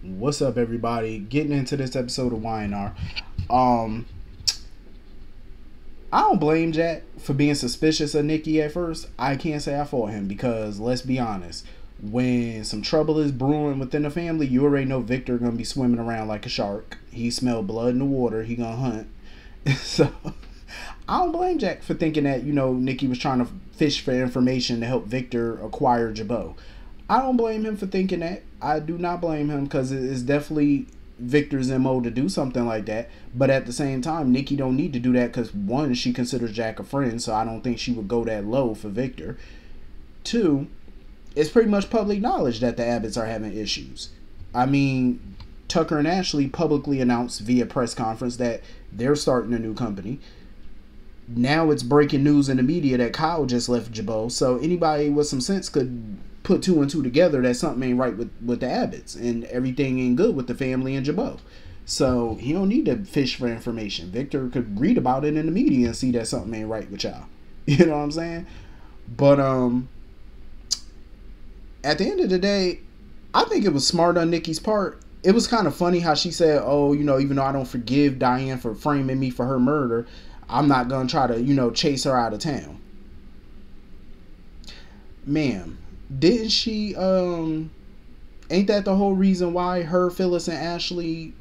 What's up, everybody? Getting into this episode of YNR. Um, I don't blame Jack for being suspicious of Nikki at first. I can't say I fought him because let's be honest, when some trouble is brewing within the family, you already know Victor gonna be swimming around like a shark. He smelled blood in the water. He gonna hunt. So I don't blame Jack for thinking that Nikki was trying to fish for information to help Victor acquire Jabot. I don't blame him for thinking that. I do not blame him because it's definitely Victor's MO to do something like that. But at the same time, Nikki don't need to do that because one, she considers Jack a friend, so I don't think she would go that low for Victor. Two, it's pretty much public knowledge that the Abbotts are having issues. I mean, Tucker and Ashley publicly announced via press conference that they're starting a new company. Now it's breaking news in the media that Kyle just left Jabot. So anybody with some sense could put two and two together that something ain't right with the Abbotts and everything ain't good with the family and Jabot. So he don't need to fish for information. Victor could read about it in the media and see that something ain't right with y'all. You know what I'm saying? But at the end of the day, I think it was smart on Nikki's part. It was kind of funny how she said, "Oh, even though I don't forgive Diane for framing me for her murder, I'm not gonna try to, chase her out of town." Ma'am, didn't she? Ain't that the whole reason why her, Phyllis, and Ashley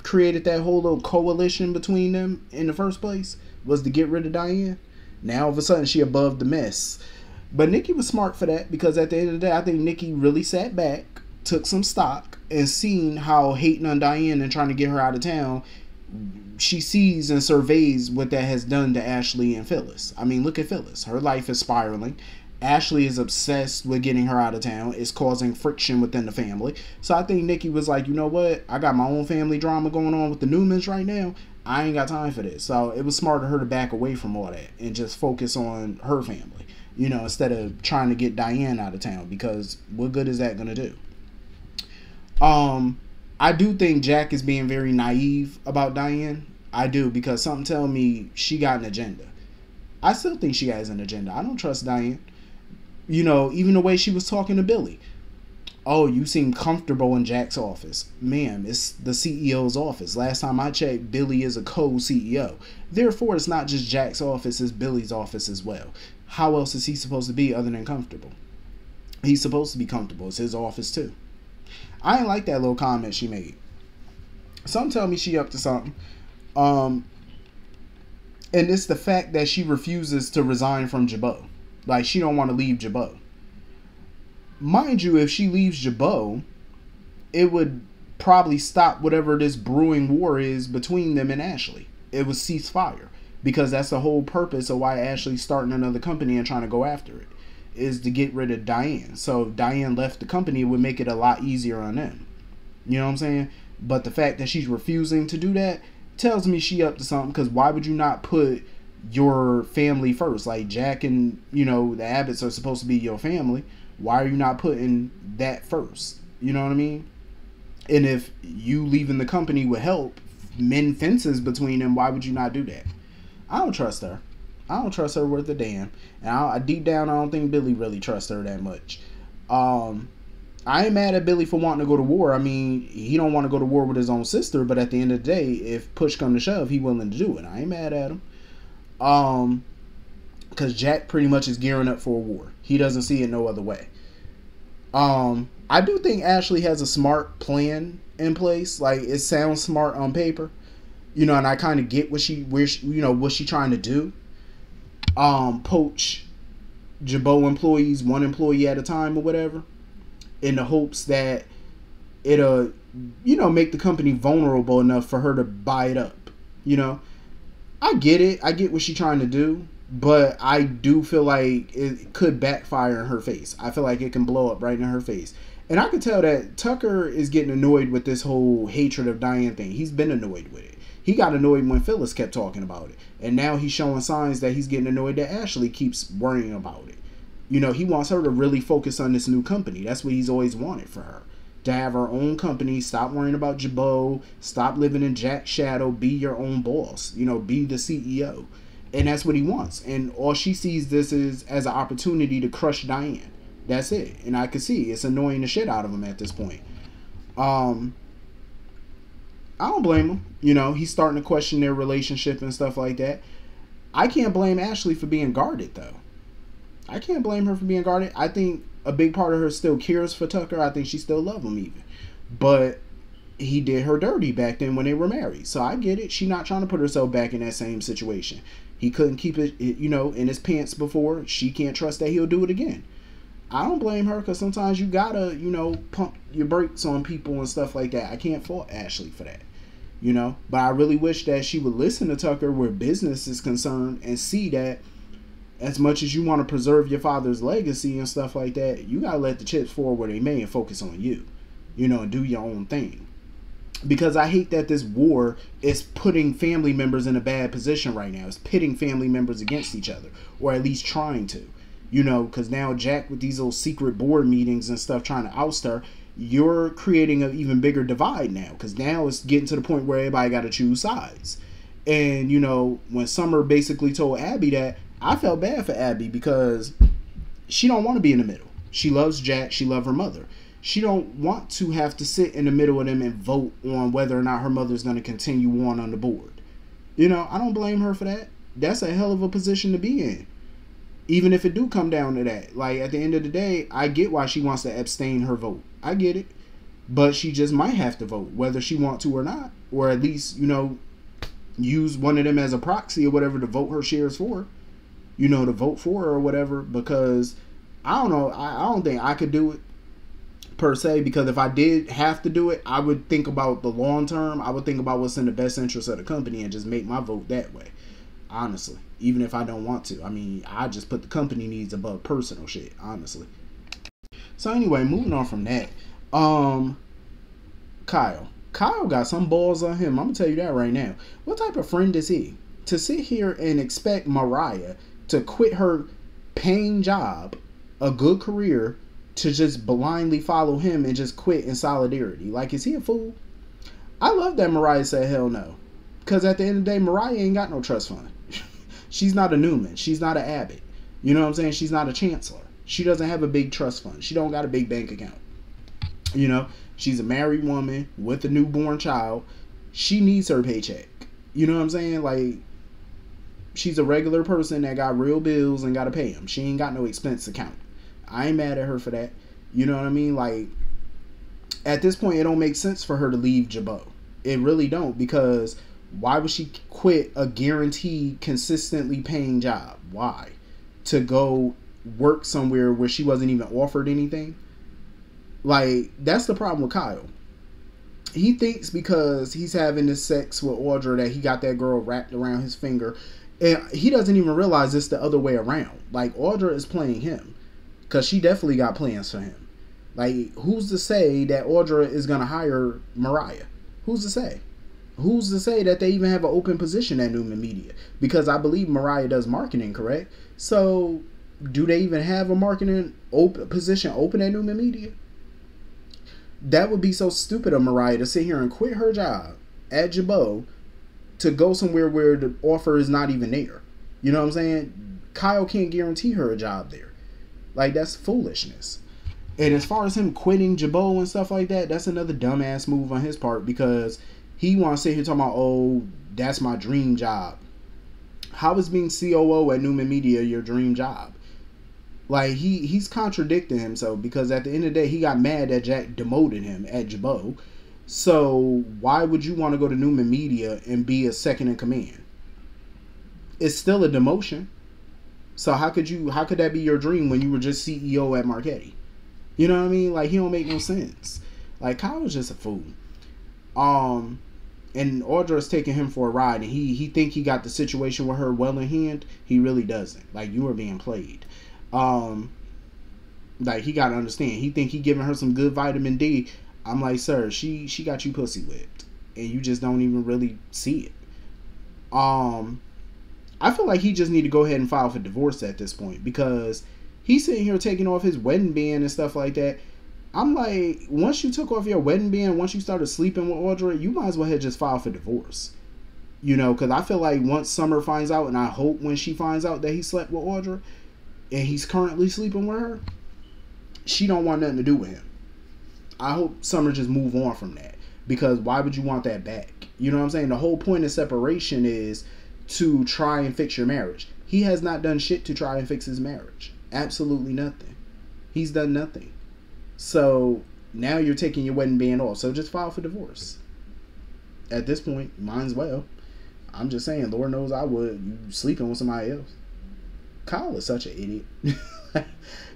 created that whole little coalition between them in the first place? Was to get rid of Diane. Now all of a sudden she above the mess. But Nikki was smart for that because at the end of the day, I think Nikki really sat back, took some stock, and seen how hating on Diane and trying to get her out of town, she sees and surveys what that has done to Ashley and Phyllis. I mean, look at Phyllis. Her life is spiraling. Ashley is obsessed with getting her out of town. It's causing friction within the family. So I think Nikki was like, you know what? I got my own family drama going on with the Newmans right now. I ain't got time for this. So it was smart of her to back away from all that and just focus on her family, instead of trying to get Diane out of town, because what good is that going to do? I do think Jack is being very naive about Diane. I do, because something tell me she got an agenda. I still think she has an agenda. I don't trust Diane. Even the way she was talking to Billy. "Oh, you seem comfortable in Jack's office." Ma'am, it's the CEO's office. Last time I checked, Billy is a co-CEO. Therefore, it's not just Jack's office, it's Billy's office as well. How else is he supposed to be other than comfortable? He's supposed to be comfortable. It's his office too. I didn't like that little comment she made. Some tell me she up to something. And it's the fact that she refuses to resign from Jabot. Like, she don't want to leave Jabot. Mind you, if she leaves Jabot, it would probably stop whatever this brewing war is between them and Ashley. It would cease fire. Because that's the whole purpose of why Ashley's starting another company and trying to go after it, is to get rid of Diane. So if Diane left the company, it would make it a lot easier on them. You know what I'm saying? But the fact that she's refusing to do that tells me she up to something, because why would you not put your family first? Like, Jack and, the Abbotts are supposed to be your family. Why are you not putting that first? You know what I mean? And if you leaving the company would help mend fences between them, why would you not do that? I don't trust her. I don't trust her worth a damn. And deep down, I don't think Billy really trusts her that much. I ain't mad at Billy for wanting to go to war. I mean, he don't want to go to war with his own sister, but at the end of the day, if push come to shove, he willing to do it. I ain't mad at him. Because Jack pretty much is gearing up for a war. He doesn't see it no other way. I do think Ashley has a smart plan in place. Like, it sounds smart on paper, and I kind of get what she trying to do. Poach Jabot employees, one employee at a time or whatever, in the hopes that it'll, make the company vulnerable enough for her to buy it up. I get it. I get what she's trying to do, but I do feel like it could backfire in her face. I feel like it can blow up right in her face. And I can tell that Tucker is getting annoyed with this whole hatred of Diane thing. He's been annoyed with it. He got annoyed when Phyllis kept talking about it. And now he's showing signs that he's getting annoyed that Ashley keeps worrying about it. He wants her to really focus on this new company. That's what he's always wanted for her. To have her own company, stop worrying about Jabot, stop living in Jack's shadow, be your own boss, be the CEO. And that's what he wants. And all she sees this is as an opportunity to crush Diane. That's it. And I can see it's annoying the shit out of him at this point. Um, I don't blame him. You know, he's starting to question their relationship and stuff like that. I can't blame Ashley for being guarded, though. I can't blame her for being guarded. I think a big part of her still cares for Tucker. I think she still loves him even. But he did her dirty back then when they were married. So I get it. She's not trying to put herself back in that same situation. He couldn't keep it, you know, in his pants before. She can't trust that he'll do it again. I don't blame her because sometimes you gotta, you know, pump your brakes on people and stuff like that. I can't fault Ashley for that, you know. But I really wish that she would listen to Tucker where business is concerned and see that as much as you want to preserve your father's legacy and stuff like that, you gotta let the chips fall where they may and focus on you, you know, and do your own thing. Because I hate that this war is putting family members in a bad position right now. It's pitting family members against each other, or at least trying to. You know, because now Jack, with these little secret board meetings and stuff trying to oust her, you're creating an even bigger divide now. Because now it's getting to the point where everybody got to choose sides. And, you know, when Summer basically told Abby that, I felt bad for Abby because she don't want to be in the middle. She loves Jack. She loves her mother. She don't want to have to sit in the middle of them and vote on whether or not her mother's going to continue on the board. You know, I don't blame her for that. That's a hell of a position to be in. Even if it do come down to that. Like, at the end of the day, I get why she wants to abstain her vote. I get it. But she just might have to vote, whether she want to or not. Or at least, you know, use one of them as a proxy or whatever to vote her shares for. You know, to vote for her or whatever. Because, I don't know, I don't think I could do it per se, because if I did have to do it, I would think about the long term. I would think about what's in the best interest of the company and just make my vote that way, honestly, even if I don't want to. I mean, I just put the company needs above personal shit, honestly. So anyway, moving on from that, Kyle got some balls on him. I'm gonna tell you that right now. What type of friend is he to sit here and expect Mariah to quit her paying job, a good career, to just blindly follow him and just quit in solidarity? Like, is he a fool? I love that Mariah said hell no. Because at the end of the day, Mariah ain't got no trust fund. She's not a Newman. She's not an Abbott. You know what I'm saying? She's not a chancellor. She doesn't have a big trust fund. She don't got a big bank account. You know, she's a married woman with a newborn child. She needs her paycheck. You know what I'm saying? Like, she's a regular person that got real bills and got to pay them. She ain't got no expense account. I ain't mad at her for that. You know what I mean? Like, at this point, it don't make sense for her to leave Jabot. It really don't, because why would she quit a guaranteed, consistently paying job? Why? To go work somewhere where she wasn't even offered anything? Like, that's the problem with Kyle. He thinks because he's having this sex with Audra that he got that girl wrapped around his finger. And he doesn't even realize it's the other way around. Like, Audra is playing him. Because she definitely got plans for him. Like, who's to say that Audra is going to hire Mariah? Who's to say? Who's to say that they even have an open position at Newman Media? Because I believe Mariah does marketing, correct? So, do they even have a marketing position open at Newman Media? That would be so stupid of Mariah to sit here and quit her job at Jabot to go somewhere where the offer is not even there. You know what I'm saying? Kyle can't guarantee her a job there. Like, that's foolishness. And as far as him quitting Jabot and stuff like that, that's another dumbass move on his part, because he wants to sit here talking about, oh, that's my dream job. How is being COO at Newman Media your dream job? Like, he's contradicting himself, because at the end of the day, he got mad that Jack demoted him at Jabot. So why would you want to go to Newman Media and be a second in command? It's still a demotion. So how could that be your dream when you were just CEO at Marquetti? You know what I mean? Like, he don't make no sense. Like, Kyle was just a fool. And Audra's taking him for a ride, and he think he got the situation with her well in hand. He really doesn't. Like, you are being played. Like, he gotta understand. He think he giving her some good vitamin D. I'm like, sir, she got you pussy whipped, and you just don't even really see it. I feel like he just need to go ahead and file for divorce at this point, because he's sitting here taking off his wedding band and stuff like that. I'm like, once you took off your wedding band, once you started sleeping with Audra, you might as well have just filed for divorce. You know, because I feel like once Summer finds out, and I hope when she finds out that he slept with Audra, and he's currently sleeping with her, she don't want nothing to do with him. I hope Summer just move on from that, because why would you want that back? You know what I'm saying? The whole point of separation is to try and fix your marriage. He has not done shit to try and fix his marriage. Absolutely nothing. He's done nothing. So now you're taking your wedding band off. So just file for divorce. At this point, might as well. I'm just saying, Lord knows I would. You sleeping with somebody else. Kyle is such an idiot.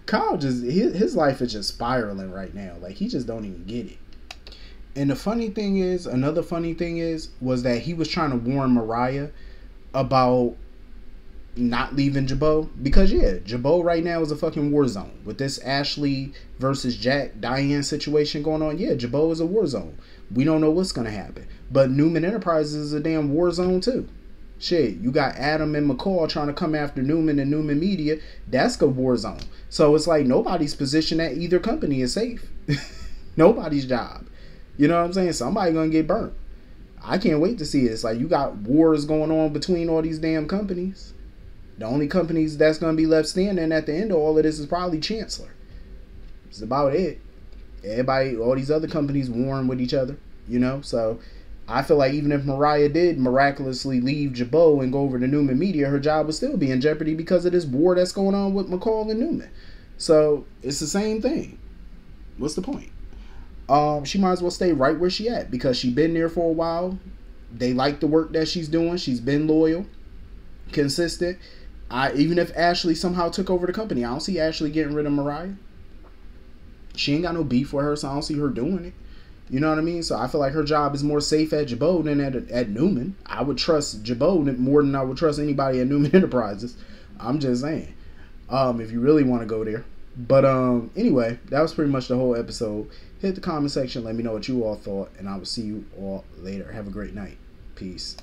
Kyle just, his life is just spiraling right now. Like, he just don't even get it. And the funny thing is, another funny thing is, was that he was trying to warn Mariah about not leaving Jabot. Because, yeah, Jabot right now is a fucking war zone. With this Ashley versus Jack, Diane situation going on, yeah, Jabot is a war zone. We don't know what's going to happen. But Newman Enterprises is a damn war zone, too. Shit, you got Adam and McCall trying to come after Newman and Newman Media. That's a war zone. So it's like nobody's position at either company is safe. Nobody's job. You know what I'm saying? Somebody going to get burnt. I can't wait to see it. It's like you got wars going on between all these damn companies. The only companies that's going to be left standing at the end of all of this is probably Chancellor. That's about it. Everybody, all these other companies warring with each other, you know? So I feel like even if Mariah did miraculously leave Jabot and go over to Newman Media, her job would still be in jeopardy because of this war that's going on with McCall and Newman. So it's the same thing. What's the point? She might as well stay right where she at, because she been there for a while. They like the work that she's doing. She's been loyal, consistent. Even if Ashley somehow took over the company, I don't see Ashley getting rid of Mariah. She ain't got no beef with her, so I don't see her doing it. You know what I mean? So I feel like her job is more safe at Jabot than at Newman. I would trust Jabot more than I would trust anybody at Newman Enterprises. I'm just saying. If you really want to go there. But anyway, that was pretty much the whole episode. Hit the comment section. Let me know what you all thought. And I will see you all later. Have a great night. Peace.